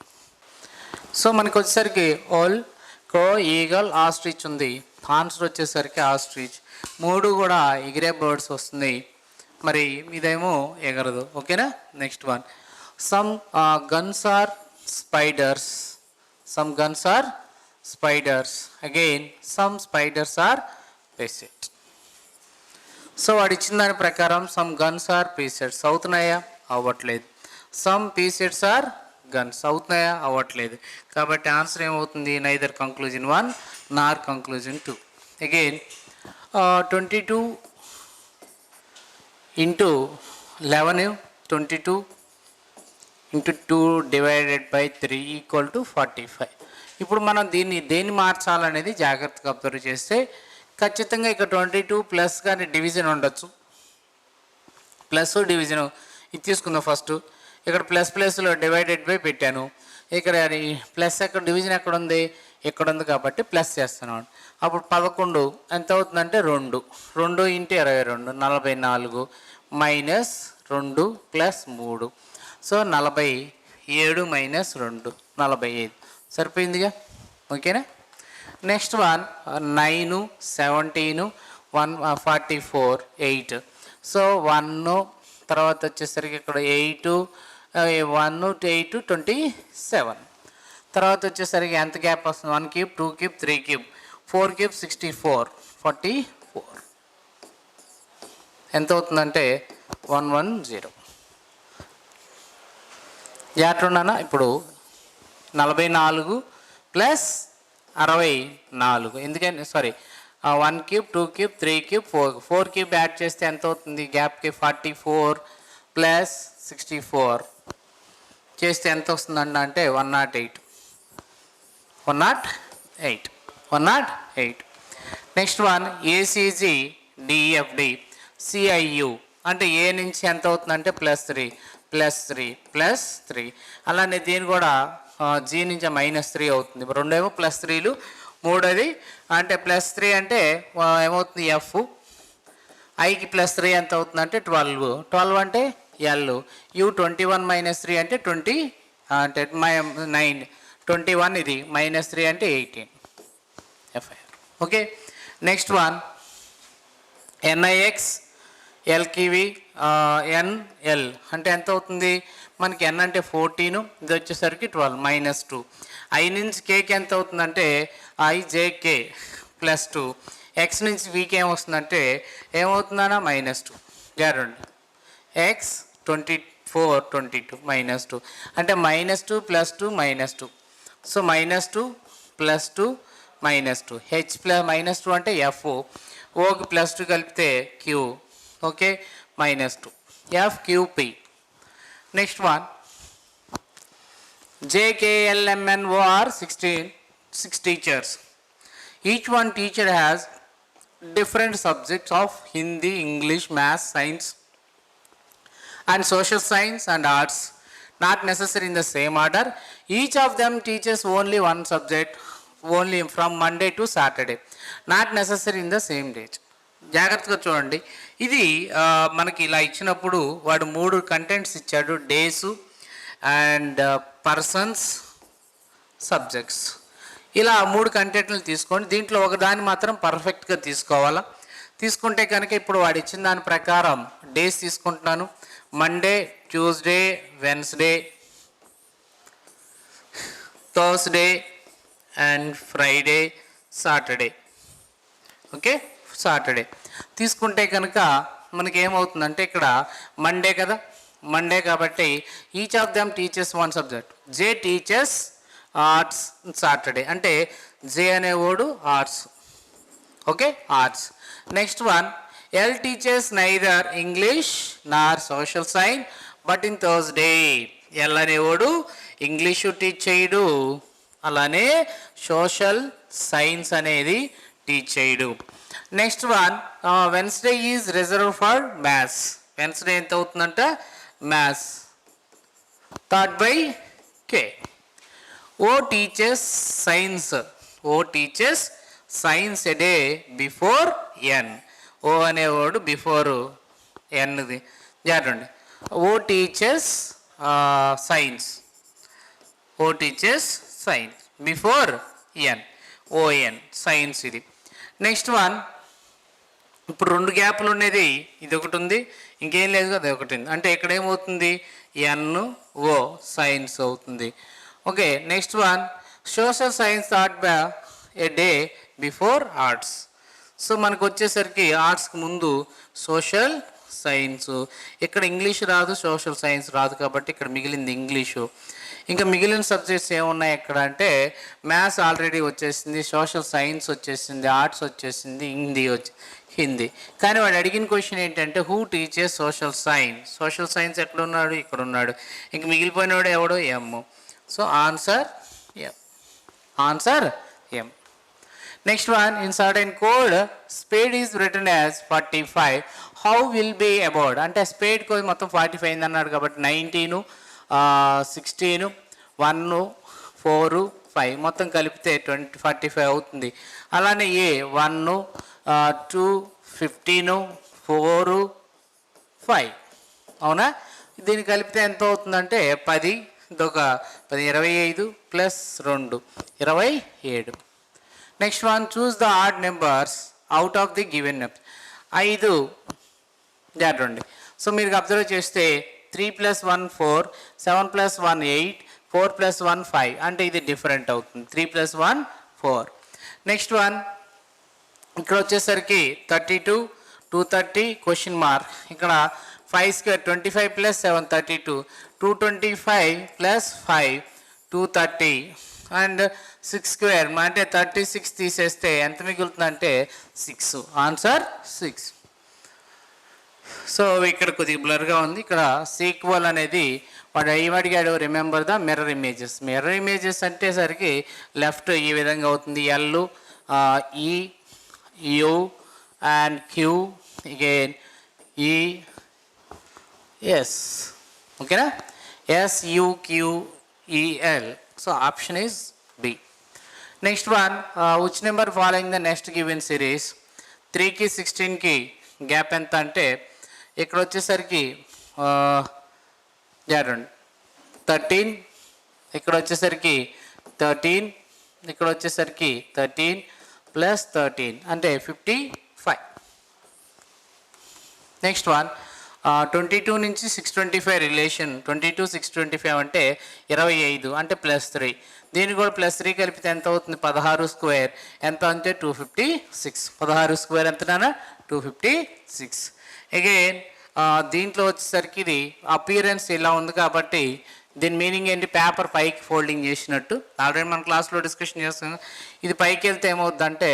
సో మనకు వచ్చేసరికి ఓల్, క్రో, ఈగల్, ఆస్ట్రిచ్ ఉంది. ఆన్సర్ వచ్చేసరికి ఆస్ట్రిచ్. 3 కూడా ఎగిరే బర్డ్స్ వస్తుంది, మరి ఇదేమో ఎగరదు. ఓకేనా. Next one some guns are spiders. Some guns are spiders, again some spiders are pests. So వాడు ఇచ్చిన దాని ప్రకారం సమ్ గన్స్ ఆర్ పీసెట్స్ అవుతున్నాయా? అవ్వట్లేదు. సమ్ పీసెట్స్ ఆర్ గన్స్ అవుతున్నాయా? అవ్వట్లేదు. కాబట్టి ఆన్సర్ ఏమవుతుంది? Neither conclusion 1 Nar conclusion 2. Again 22 into 11, 22 into 2 divided by 3 equal to 45. ఇప్పుడు మనం దేన్ని మార్చాలనేది జాగ్రత్తగా అబ్జర్వ్ చేస్తే ఖచ్చితంగా ఇక్కడ 22 ప్లస్ కానీ డివిజన్ ఉండొచ్చు. ప్లస్ డివిజన్ ఇది తీసుకుందాం ఫస్ట్. ఇక్కడ ప్లస్లో డివైడెడ్ బై పెట్టాను. ఇక్కడ ప్లస్ ఎక్కడ, డివిజన్ ఎక్కడ ఉంది? ఇక్కడ ఉంది కాబట్టి ప్లస్ చేస్తున్నాను. అప్పుడు 11 ఎంత అవుతుందంటే 2 into 22 44 minus 2 plus 3, so 47 minus 2 45. సరిపోయిందిగా. ఓకేనా. Next one 9, 17, 144, 8. సో 1 తర్వాత వచ్చేసరికి ఇక్కడ 8, 1 to 8 27. తర్వాత వచ్చేసరికి ఎంత గ్యాప్ వస్తుంది? 1 cube, 2 cube, 3 cube, 4 cube 64, 44. ఎంత అవుతుందంటే 110. జాగ్రత్తగా ఇప్పుడు 44 ప్లస్ 64, ఎందుకంటే 1 cube, 2 cube, 3 cube, 4 cube add చేస్తే ఎంత అవుతుంది? గ్యాప్కి 44 ప్లస్ 64 చేస్తే ఎంత వస్తుందండి అంటే 108. Next one ACG DEFD CIU అంటే ఏ నుంచి ఎంత అవుతుందంటే +3. అలానే దీని కూడా G నుంచి -3 అవుతుంది. రెండేమో +3లు, మూడోది అంటే +3 అంటే ఏమవుతుంది? F. ఐకి +3 ఎంత అవుతుందంటే 12 అంటే L. U 21 - 3 అంటే 20 అంటే 9. 21 ఇది -3 అంటే 18. FI. Okay. Next one NIX LKV NL అంటే ఎంత అవుతుంది? మనకి N అంటే 14, ఇది వచ్చేసరికి 12 -2. I నుంచి Kకి ఎంత అవుతుందంటే IJK +2. X నుంచి Vకి ఏమొస్తుందంటే ఏమవుతుందన్నా -2. గ్యారంటీ X 24, 22 -2 అంటే -2 +2 -2. సో -2 +2 -2. H -2 అంటే F. ఓకి +2 కలిపితే Q. Okay. -2 FQP. Next one JKLMNO are 6 teachers. Each one teacher has different subjects of Hindi, English, Maths, Science and Social Science and Arts, not necessary in the same order. Each of them teaches only one subject, only from Monday to Saturday, not necessary in the same day. జాగ్రత్తగా చూడండి. ఇది మనకి ఇలా ఇచ్చినప్పుడు వాడు 3 contents ఇచ్చాడు, days and persons, subjects. ఇలా 3 కంటెంట్లు తీసుకోండి. దీంట్లో ఒకదాన్ని మాత్రం పర్ఫెక్ట్గా తీసుకోవాలా. తీసుకుంటే కనుక ఇప్పుడు వాడు ఇచ్చిన దాని ప్రకారం డేస్ తీసుకుంటున్నాను. Monday, Tuesday, Wednesday, Thursday and Friday, Saturday. Okay, Saturday తీసుకుంటే కనుక మనకి ఏమవుతుందంటే ఇక్కడ మండే కదా, మండే కాబట్టి each of them teachers one subject. J teachers arts Saturday అంటే జే అనేవాడు arts. Okay, arts. Next one, L teachers neither English nor social science but in Thursday. L అనేవాడు ఇంగ్లీషు టీచ్ చేయడు, అలానే social science అనేది teach చేయడు. Next one, Wednesday is reserve for maths. Wednesday ఎంత అవుతుందంట, maths. Third by K. O teachers science, O teachers science a day before N. O అనేవాడు before ఎన్ది జాటండి. O teachers science, O teachers science before N, O N science ఇది. Next one, ఇప్పుడు 2 గ్యాప్లు ఉండేది, ఇది ఒకటి ఉంది, ఇంకేం లేదు కదా, ఒకటి ఉంది. అంటే ఇక్కడ ఏమవుతుంది, ఎన్ ఓ సైన్స్ అవుతుంది. Okay, next one, social science taught by A day before arts. So మనకు వచ్చేసరికి ఆర్ట్స్కి ముందు సోషల్ సైన్స్. ఇక్కడ ఇంగ్లీష్ రాదు, సోషల్ సైన్స్ రాదు కాబట్టి ఇక్కడ మిగిలింది ఇంగ్లీషు. ఇంకా మిగిలిన సబ్జెక్ట్స్ ఏమున్నాయి ఎక్కడ అంటే మ్యాథ్స్ ఆల్రెడీ వచ్చేసింది, సోషల్ సైన్స్ వచ్చేసింది, ఆర్ట్స్ వచ్చేసింది, హిందీ. కానీ వాడు అడిగిన క్వశ్చన్ ఏంటంటే who teachers social science. Social science ఎక్కడ ఉన్నాడు, ఇక్కడ ఉన్నాడు. ఇంక మిగిలిపోయినాడు ఎవడు, M. So answer M, answer M. Next one, in certain code spade is return as 45. How will be about. అంటే స్పేడ్ కోడ్ మొత్తం 45 అయింది అన్నాడు కాబట్టి 19, 16, 1, 4, 5 మొత్తం కలిపితే 45 అవుతుంది. అలానే ఏ 1, 2, 15, 4, 5 అవునా. దీన్ని కలిపితే ఎంత అవుతుందంటే 10, ఇదొక 10, 25 plus 2 27. Next one, choose the odd numbers out of the given number. 5 జాటండి. సో మీరు అబ్జర్వ్ చేస్తే 3 + 1 4, 7 + 1 8, 4 + 1 5 అంటే ఇది డిఫరెంట్ అవుతుంది. 3 + 1 4. నెక్స్ట్ వన్, ఇక్కడ వచ్చేసరికి 32, 230 క్వశ్చన్ మార్క్. ఇక్కడ 5 స్క్వేర్ 25 + 7 32, 225 + 5 230 అండ్ 6 స్క్వేర్ అంటే 36 తీసేస్తే ఎంత మిగులుతుందంటే 6. ఆన్సర్ 6. సో ఇక్కడ కొద్దిగా బ్లర్గా ఉంది. ఇక్కడ సీక్వల్ అనేది వాడు ఏమడిగాడు, remember the mirror images. Mirror images అంటే సరికి లెఫ్ట్ ఈ విధంగా అవుతుంది, L, E, U and Q, again E, S. ఓకేనా, SUQEL. So option is B. Next one, which number following the next given series. 3కి 16కి గ్యాప్ ఎంత అంటే ఇక్కడ వచ్చేసరికి 13, ఇక్కడ వచ్చేసరికి 13, ఇక్కడ వచ్చేసరికి 13 + 13 అంటే 55. నెక్స్ట్ వన్, 22 నుంచి 625 రిలేషన్. 22, 625 అంటే 25 అంటే +3. దీన్ని కూడా +3 కలిపితే ఎంత అవుతుంది, 16 స్క్వేర్ ఎంత అంటే 256. 16 స్క్వేర్ ఎంతనా 256. అగైన్ దీంట్లో వచ్చేసరికి ఇది అపియరెన్స్ ఇలా ఉంది కాబట్టి దీని మీనింగ్ ఏంటి, పేపర్ పైకి ఫోల్డింగ్ చేసినట్టు. ఆల్రెడీ మన క్లాస్లో డిస్కషన్ చేస్తున్నాం. ఇది పైకి వెళ్తే ఏమవుద్ది అంటే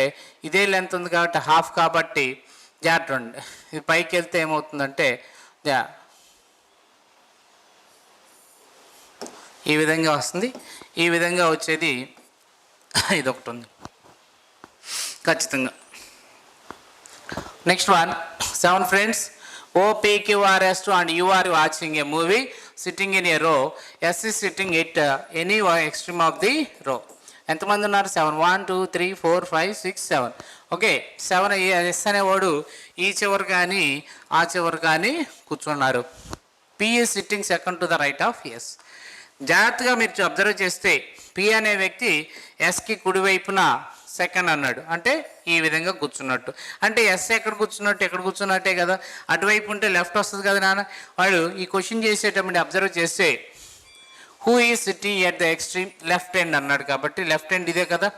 ఇదే లెంత్ ఉంది కాబట్టి హాఫ్ కాబట్టి జాగ్రత్త. ఇది పైకి వెళ్తే ఏమవుతుందంటే ఈ విధంగా వస్తుంది. ఈ విధంగా వచ్చేది ఇదొకటి ఉంది ఖచ్చితంగా. Next one, 7 friends OPQRS2 and you are watching a movie sitting in a row. S is sitting at any extreme of the row. ఎంతమంది ఉన్నారు, 7. 1 2 3 4 5 6 7. ఓకే, 7 ఎస్ అనేవాడు ఈ చివరు కానీ ఆ చివరు కానీ కూర్చున్నారు. P is sitting second to the right of S. జాగ్రత్తగా మీరు అబ్జర్వ్ చేస్తే పి అనే వ్యక్తి ఎస్కి కుడివైపున సెకండ్ అన్నాడు, అంటే ఈ విధంగా కూర్చున్నట్టు. అంటే ఎస్ ఎక్కడ కూర్చున్నట్టు, ఎక్కడ కూర్చున్నట్టే కదా, అటువైపు ఉంటే లెఫ్ట్ వస్తుంది కదా నాన్న. వాడు ఈ క్వశ్చన్ చేసేటప్పుడు అబ్జర్వ్ చేస్తే హూ ఈ sitting at the extreme left hand అన్నాడు, కాబట్టి లెఫ్ట్ హ్యాండ్ ఇదే కదా.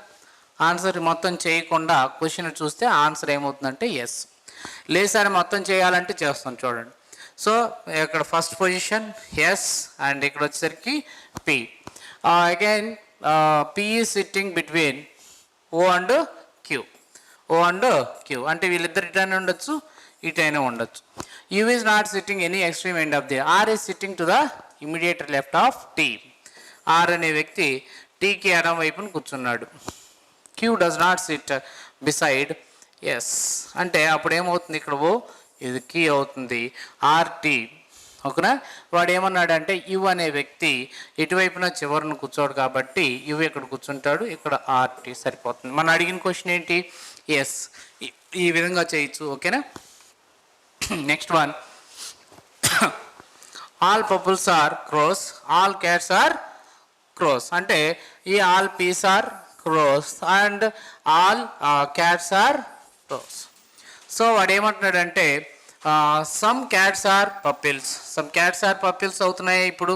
ఆన్సర్ మొత్తం చేయకుండా క్వశ్చన్ చూస్తే ఆన్సర్ ఏమవుతుందంటే ఎస్. లేసారి మొత్తం చేయాలంటే చేస్తాం చూడండి. సో ఇక్కడ ఫస్ట్ పొజిషన్ ఎస్, అండ్ ఇక్కడ వచ్చేసరికి P. Again P is sitting between O and Q. O and Q అంటే వీళ్ళిద్దరు ఇటైనా ఉండొచ్చు, ఇటైనా ఉండొచ్చు. U is not sitting any extreme end of the. R is sitting to the immediate left of T. R అనే వ్యక్తి టీకి ఎడం వైపున కూర్చున్నాడు. Q does not sit beside S. అంటే అప్పుడు ఏమవుతుంది, ఇక్కడ ఓ ఇది కీ అవుతుంది, ఆర్టీ. ఓకేనా. వాడు ఏమన్నాడంటే యు అనే వ్యక్తి ఇటువైపున చివరిని కూర్చోడు కాబట్టి యు ఇక్కడ కూర్చుంటాడు, ఇక్కడ ఆర్టీ సరిపోతుంది. మనం అడిగిన క్వశ్చన్ ఏంటి, ఎస్. ఈ విధంగా చేయొచ్చు. ఓకేనా. Next one, all pupils are crows, all cats are crows. అంటే ఈ all peace are crows and all cats are crows. So వాడు ఏమంటున్నాడంటే some cats are pupils. Some cats are pupils అవుతున్నాయి. ఇప్పుడు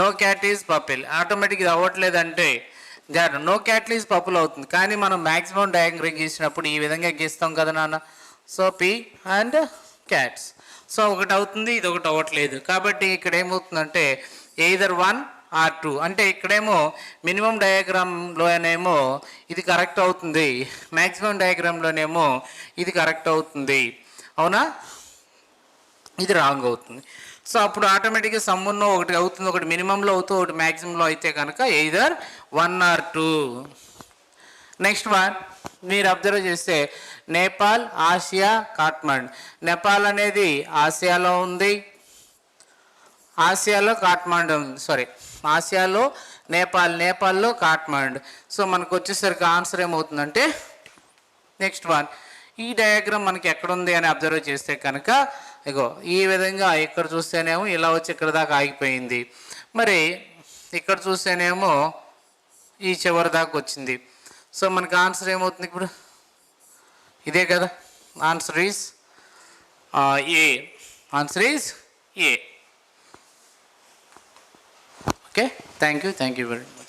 no cat is pupil. Automatic ఇది అవ్వట్లేదంటే no cat is pupil అవుతుంది. కానీ మనం మ్యాక్సిమం డయాగ్రమ్ గీసినప్పుడు ఈ విధంగా గీస్తాం కదా నాన్న. So P and cats. So ఒకటి అవుతుంది, ఇది ఒకటి అవ్వట్లేదు. కాబట్టి ఇక్కడ ఏమవుతుందంటే ఎయిదర్ 1 or 2. అంటే ఇక్కడేమో మినిమం డయాగ్రామ్లోనేమో ఇది కరెక్ట్ అవుతుంది, మ్యాక్సిమం డయాగ్రామ్లోనేమో ఇది కరెక్ట్ అవుతుంది. అవునా, ఇది రాంగ్ అవుతుంది. సో అప్పుడు ఆటోమేటిక్గా సమ్మున్నో ఒకటి అవుతుంది, ఒకటి మినిమంలో అవుతూ ఒకటి మ్యాక్సిమంలో అయితే కనుక ఎయిదర్ 1 or 2. నెక్స్ట్ వన్ మీరు అబ్జర్వ్ చేస్తే నేపాల్, ఆసియా, కాట్మండ్. నేపాల్ అనేది ఆసియాలో ఉంది, ఆసియాలో కాట్మండ్ ఉంది, సారీ ఆసియాలో నేపాల్, నేపాల్లో కాట్మండ్. సో మనకు వచ్చేసరికి ఆన్సర్ ఏమవుతుందంటే నెక్స్ట్ వన్. ఈ డయాగ్రామ్ మనకి ఎక్కడుంది అని అబ్జర్వ్ చేస్తే కనుక ఇగో ఈ విధంగా ఇక్కడ చూస్తేనేమో ఇలా వచ్చి ఇక్కడ దాకా ఆగిపోయింది. మరి ఇక్కడ చూస్తేనేమో ఈ చివరి దాకా వచ్చింది. సో మనకి ఆన్సర్ ఏమవుతుంది ఇప్పుడు, ఇదే కదా. Answer is a. Answer is a. Okay, thank you very much.